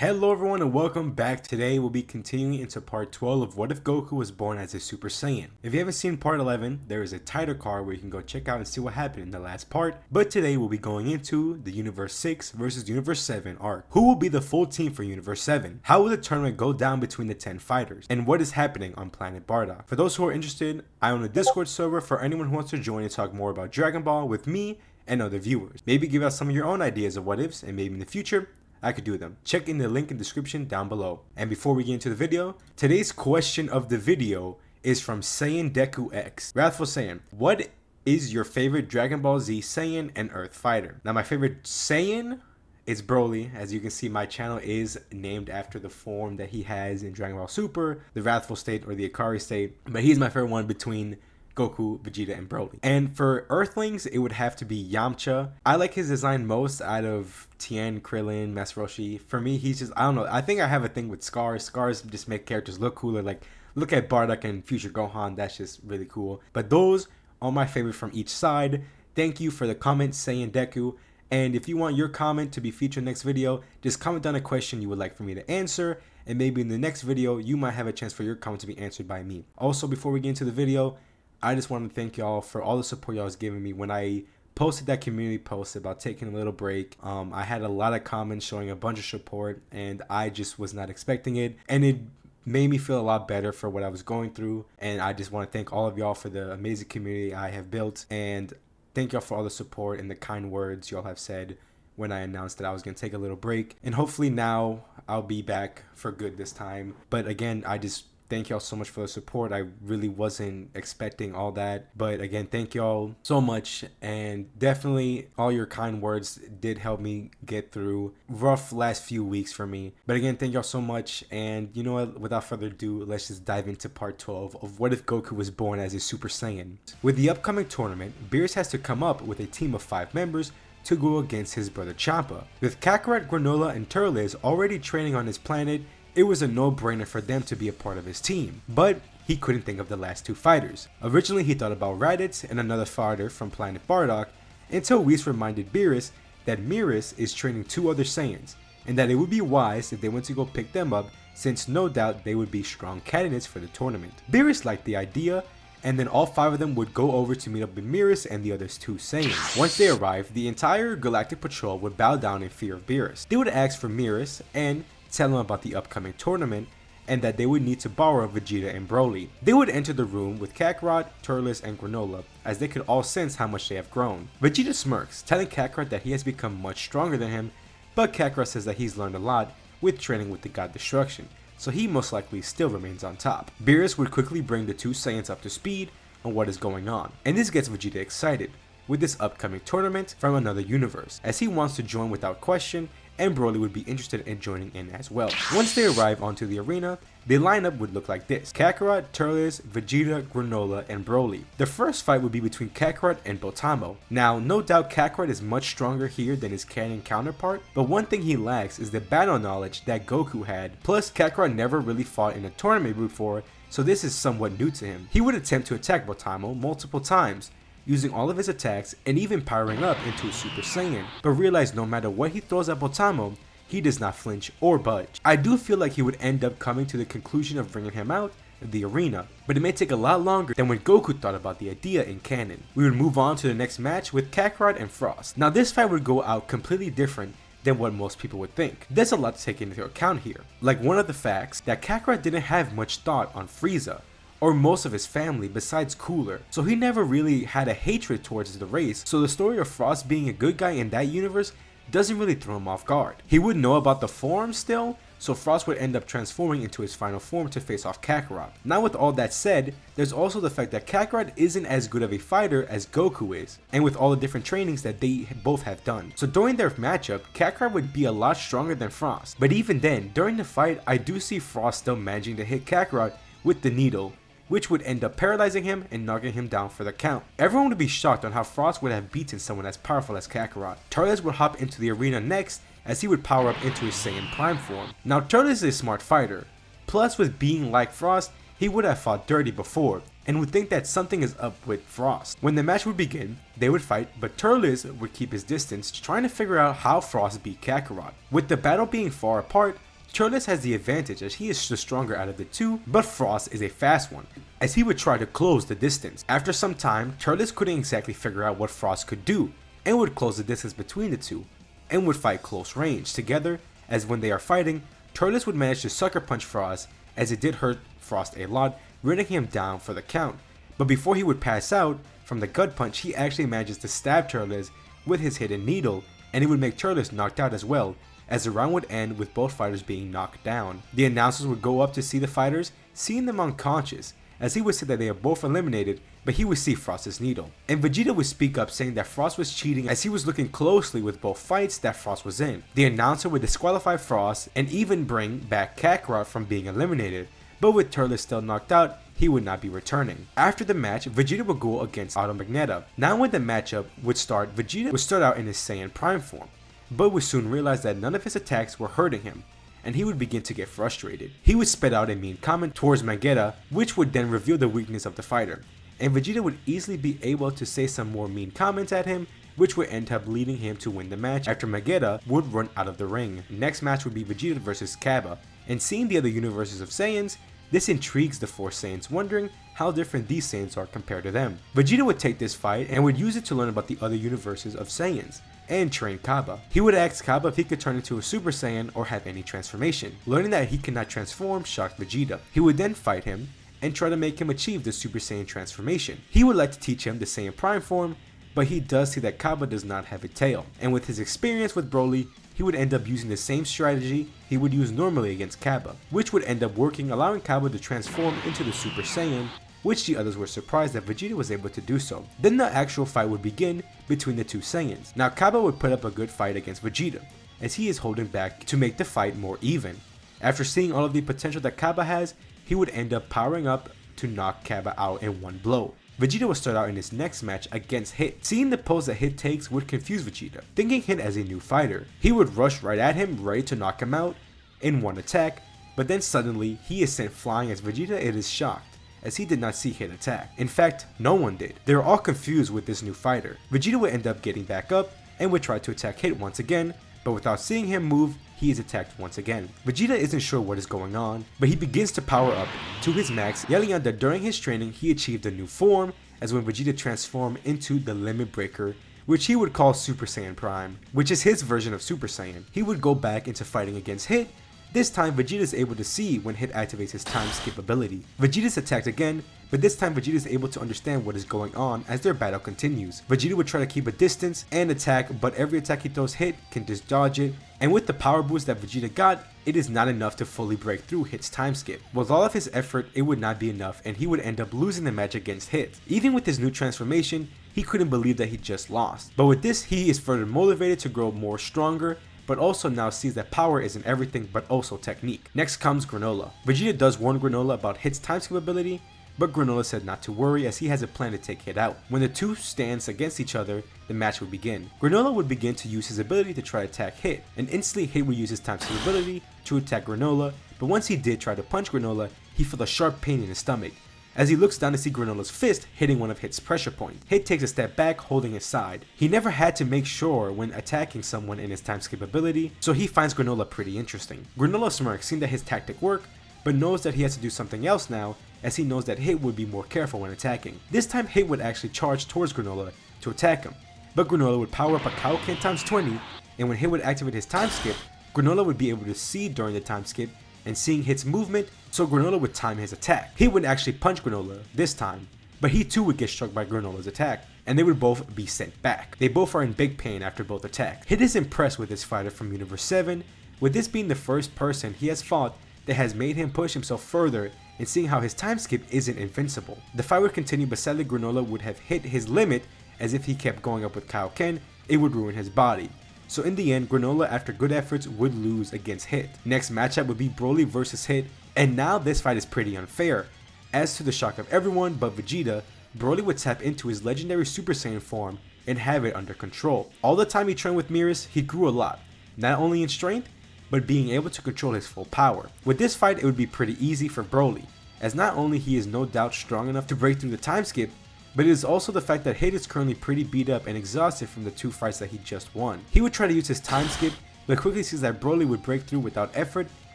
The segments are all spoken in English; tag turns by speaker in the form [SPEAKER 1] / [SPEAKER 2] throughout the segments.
[SPEAKER 1] Hello everyone and welcome back. Today we'll be continuing into part 12 of What If Goku Was Born as a Super Saiyan. If you haven't seen part 11, there is a title card where you can go check out and see what happened in the last part. But today we'll be going into the Universe 6 versus Universe 7 arc. Who will be the full team for Universe 7? How will the tournament go down between the 10 fighters? And what is happening on Planet Vegeta? For those who are interested, I own a Discord server for anyone who wants to join and talk more about Dragon Ball with me and other viewers. Maybe give out some of your own ideas of what ifs, and maybe in the future I could do them. Check in the link in the description down below. And before we get into the video, today's question of the video is from Saiyan Deku X. Wrathful Saiyan, what is your favorite Dragon Ball Z Saiyan and Earth fighter? Now my favorite Saiyan is Broly. As you can see, my channel is named after the form that he has in Dragon Ball Super, the Wrathful state or the Ikari state. But he's my favorite one between Goku, Vegeta, and Broly. And for Earthlings, it would have to be Yamcha. I like his design most out of Tien, Krillin, Master Roshi. For me, he's just, I don't know, I think I have a thing with scars. Scars just make characters look cooler. Like, look at Bardock and Future Gohan, that's just really cool. But those are my favorite from each side. Thank you for the comment, Saiyan Deku. And if you want your comment to be featured next video, just comment down a question you would like for me to answer. And maybe in the next video, you might have a chance for your comment to be answered by me. Also, before we get into the video, I just want to thank y'all for all the support y'all was giving me when I posted that community post about taking a little break. I had a lot of comments showing a bunch of support, and I just was not expecting it. And it made me feel a lot better for what I was going through. And I just want to thank all of y'all for the amazing community I have built. And thank y'all for all the support and the kind words y'all have said when I announced that I was going to take a little break. And hopefully now I'll be back for good this time. But again, I just thank y'all so much for the support. I really wasn't expecting all that. But again, thank y'all so much. And definitely all your kind words did help me get through rough last few weeks for me. But again, thank y'all so much. And you know what, without further ado, let's just dive into part 12 of What If Goku Was Born as a Super Saiyan. With the upcoming tournament, Beerus has to come up with a team of 5 members to go against his brother Champa. With Kakarot, Granola, and Turles already training on his planet, it was a no-brainer for them to be a part of his team, but he couldn't think of the last 2 fighters. Originally he thought about Raditz and another fighter from Planet Bardock, until Whis reminded Beerus that Beerus is training 2 other Saiyans, and that it would be wise if they went to go pick them up, since no doubt they would be strong candidates for the tournament. Beerus liked the idea, and then all 5 of them would go over to meet up with Beerus and the other 2 Saiyans. Once they arrived, the entire Galactic Patrol would bow down in fear of Beerus. They would ask for Beerus and tell him about the upcoming tournament, and that they would need to borrow Vegeta and Broly. They would enter the room with Kakarot, Turles, and Granola, as they could all sense how much they have grown. Vegeta smirks, telling Kakarot that he has become much stronger than him, but Kakarot says that he's learned a lot with training with the God Destruction, so he most likely still remains on top. Beerus would quickly bring the 2 Saiyans up to speed on what is going on, and this gets Vegeta excited with this upcoming tournament from another universe, as he wants to join without question, and Broly would be interested in joining in as well. Once they arrive onto the arena, the lineup would look like this: Kakarot, Turles, Vegeta, Granola, and Broly. The first fight would be between Kakarot and Botamo. Now, no doubt Kakarot is much stronger here than his canon counterpart, but one thing he lacks is the battle knowledge that Goku had. Plus, Kakarot never really fought in a tournament before, so this is somewhat new to him. He would attempt to attack Botamo multiple times, using all of his attacks and even powering up into a Super Saiyan, but realize no matter what he throws at Botamo, he does not flinch or budge. I do feel like he would end up coming to the conclusion of bringing him out of the arena, but it may take a lot longer than when Goku thought about the idea in canon. We would move on to the next match with Kakarot and Frost. Now this fight would go out completely different than what most people would think. There's a lot to take into account here, like one of the facts that Kakarot didn't have much thought on Frieza, or most of his family besides Cooler, so he never really had a hatred towards the race, so the story of Frost being a good guy in that universe doesn't really throw him off guard. He would know about the form still, so Frost would end up transforming into his final form to face off Kakarot. Now with all that said, there's also the fact that Kakarot isn't as good of a fighter as Goku is, and with all the different trainings that they both have done. So during their matchup, Kakarot would be a lot stronger than Frost, but even then, during the fight, I do see Frost still managing to hit Kakarot with the needle, which would end up paralyzing him and knocking him down for the count. Everyone would be shocked on how Frost would have beaten someone as powerful as Kakarot. Turles would hop into the arena next, as he would power up into his Saiyan Prime form. Now Turles is a smart fighter, plus with being like Frost, he would have fought dirty before, and would think that something is up with Frost. When the match would begin, they would fight, but Turles would keep his distance, trying to figure out how Frost beat Kakarot. With the battle being far apart, Turles has the advantage as he is the stronger out of the two, but Frost is a fast one, as he would try to close the distance. After some time, Turles couldn't exactly figure out what Frost could do, and would close the distance between the two, and would fight close range together, as when they are fighting, Turles would manage to sucker punch Frost, as it did hurt Frost a lot, running him down for the count. But before he would pass out from the gut punch, he actually manages to stab Turles with his hidden needle, and it would make Turles knocked out as well, as the round would end with both fighters being knocked down. The announcers would go up to see the fighters, seeing them unconscious, as he would say that they are both eliminated, but he would see Frost's needle. And Vegeta would speak up saying that Frost was cheating as he was looking closely with both fights that Frost was in. The announcer would disqualify Frost and even bring back Kakarot from being eliminated, but with Turles still knocked out, he would not be returning. After the match, Vegeta would go against Automagneta. Now when the matchup would start, Vegeta would start out in his Saiyan Prime form, but would soon realize that none of his attacks were hurting him, and he would begin to get frustrated. He would spit out a mean comment towards Vegeta, which would then reveal the weakness of the fighter, and Vegeta would easily be able to say some more mean comments at him, which would end up leading him to win the match after Vegeta would run out of the ring. Next match would be Vegeta versus Cabba, and seeing the other universes of Saiyans, this intrigues the four Saiyans, wondering how different these Saiyans are compared to them. Vegeta would take this fight and would use it to learn about the other universes of Saiyans and train Cabba. He would ask Cabba if he could turn into a Super Saiyan or have any transformation. Learning that he cannot transform shocked Vegeta. He would then fight him and try to make him achieve the Super Saiyan transformation. He would like to teach him the Saiyan Prime form, but he does see that Cabba does not have a tail, and with his experience with Broly, he would end up using the same strategy he would use normally against Cabba, which would end up working, allowing Cabba to transform into the Super Saiyan, which the others were surprised that Vegeta was able to do so. Then the actual fight would begin between the two Saiyans. Now Cabba would put up a good fight against Vegeta, as he is holding back to make the fight more even. After seeing all of the potential that Cabba has, he would end up powering up to knock Cabba out in one blow. Vegeta would start out in his next match against Hit. Seeing the pose that Hit takes would confuse Vegeta, thinking Hit as a new fighter. He would rush right at him, ready to knock him out in one attack, but then suddenly he is sent flying as Vegeta is shocked, as he did not see Hit attack. In fact, no one did. They were all confused with this new fighter. Vegeta would end up getting back up and would try to attack Hit once again, but without seeing him move, he is attacked once again. Vegeta isn't sure what is going on, but he begins to power up to his max, yelling out that during his training he achieved a new form, as when Vegeta transformed into the Limit Breaker, which he would call Super Saiyan Prime, which is his version of Super Saiyan. He would go back into fighting against Hit. This time Vegeta is able to see when Hit activates his time skip ability. Vegeta is attacked again, but this time Vegeta is able to understand what is going on as their battle continues. Vegeta would try to keep a distance and attack, but every attack he throws Hit can just dodge it, and with the power boost that Vegeta got, it is not enough to fully break through Hit's time skip. With all of his effort, it would not be enough, and he would end up losing the match against Hit. Even with his new transformation, he couldn't believe that he just lost. But with this, he is further motivated to grow more stronger, but also now sees that power isn't everything but also technique. Next comes Granola. Vegeta does warn Granola about Hit's time skip ability, but Granola said not to worry as he has a plan to take Hit out. When the two stands against each other, the match would begin. Granola would begin to use his ability to try to attack Hit, and instantly Hit would use his time skip ability to attack Granola, but once he did try to punch Granola, he felt a sharp pain in his stomach, as he looks down to see Granola's fist hitting one of Hit's pressure points. Hit takes a step back, holding his side. He never had to make sure when attacking someone in his time skip ability, so he finds Granola pretty interesting. Granola smirks, seeing that his tactic worked, but knows that he has to do something else now, as he knows that Hit would be more careful when attacking. This time Hit would actually charge towards Granola to attack him, but Granola would power up a Kaioken ×20, and when Hit would activate his time skip, Granola would be able to see during the time skip and seeing Hit's movement, so Granola would time his attack. Hit would actually punch Granola this time, but he too would get struck by Granola's attack, and they would both be sent back. They both are in big pain after both attacks. Hit is impressed with this fighter from Universe 7, with this being the first person he has fought that has made him push himself further and seeing how his time skip isn't invincible. The fight would continue, but sadly Granola would have hit his limit, as if he kept going up with Kaioken, it would ruin his body. So in the end, Granola, after good efforts, would lose against Hit. Next matchup would be Broly versus Hit, and now this fight is pretty unfair. As to the shock of everyone but Vegeta, Broly would tap into his legendary Super Saiyan form and have it under control. All the time he trained with Mirrors, he grew a lot, not only in strength, but being able to control his full power. With this fight, it would be pretty easy for Broly, as not only he is no doubt strong enough to break through the time skip, but it is also the fact that Hit is currently pretty beat up and exhausted from the two fights that he just won. He would try to use his time skip, but quickly sees that Broly would break through without effort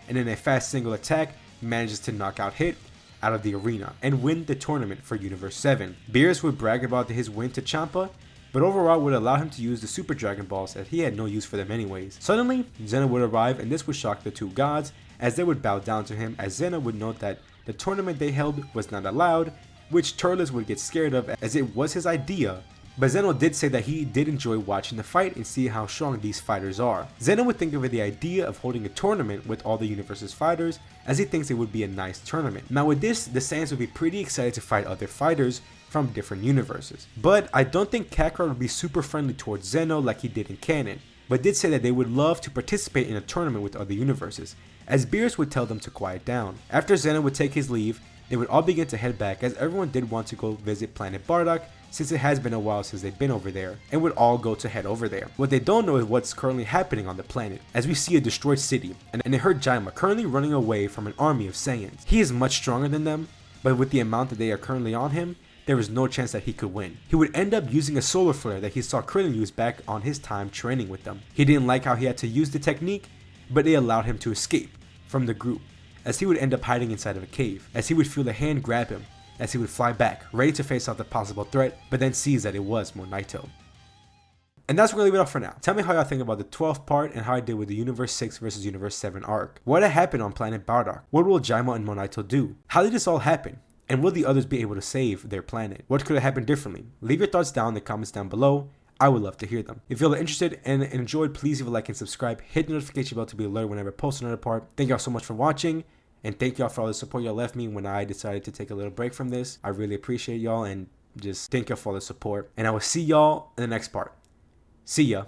[SPEAKER 1] and in a fast single attack manages to knock out Hit out of the arena and win the tournament for Universe 7. Beerus would brag about his win to Champa, but overall would allow him to use the Super Dragon Balls as he had no use for them anyways. Suddenly, Zeno would arrive and this would shock the two gods as they would bow down to him, as Zeno would note that the tournament they held was not allowed, which Turles would get scared of as it was his idea. But Zeno did say that he did enjoy watching the fight and see how strong these fighters are. Zeno would think of the idea of holding a tournament with all the universe's fighters, as he thinks it would be a nice tournament. Now with this, the Saiyans would be pretty excited to fight other fighters from different universes. But I don't think Kakarot would be super friendly towards Zeno like he did in canon, but did say that they would love to participate in a tournament with other universes, as Beerus would tell them to quiet down. After Zeno would take his leave, they would all begin to head back, as everyone did want to go visit Planet Bardock since it has been a while since they've been over there, and would all go to head over there. What they don't know is what's currently happening on the planet, as we see a destroyed city, and they heard Jaima currently running away from an army of Saiyans. He is much stronger than them, but with the amount that they are currently on him, there is no chance that he could win. He would end up using a solar flare that he saw Krillin use back on his time training with them. He didn't like how he had to use the technique, but they allowed him to escape from the group, as he would end up hiding inside of a cave, as he would feel the hand grab him, as he would fly back, ready to face off the possible threat, but then sees that it was Monaito. And that's where we're gonna leave it off for now. Tell me how y'all think about the 12th part and how I did with the Universe 6 versus Universe 7 arc. What happened on Planet Bardock? What will Jaima and Monaito do? How did this all happen? And will the others be able to save their planet? What could have happened differently? Leave your thoughts down in the comments down below. I would love to hear them. If y'all are interested and enjoyed, please leave a like and subscribe. Hit the notification bell to be alerted whenever I post another part. Thank y'all so much for watching. And thank y'all for all the support y'all left me when I decided to take a little break from this. I really appreciate y'all and just thank y'all for all the support. And I will see y'all in the next part. See ya.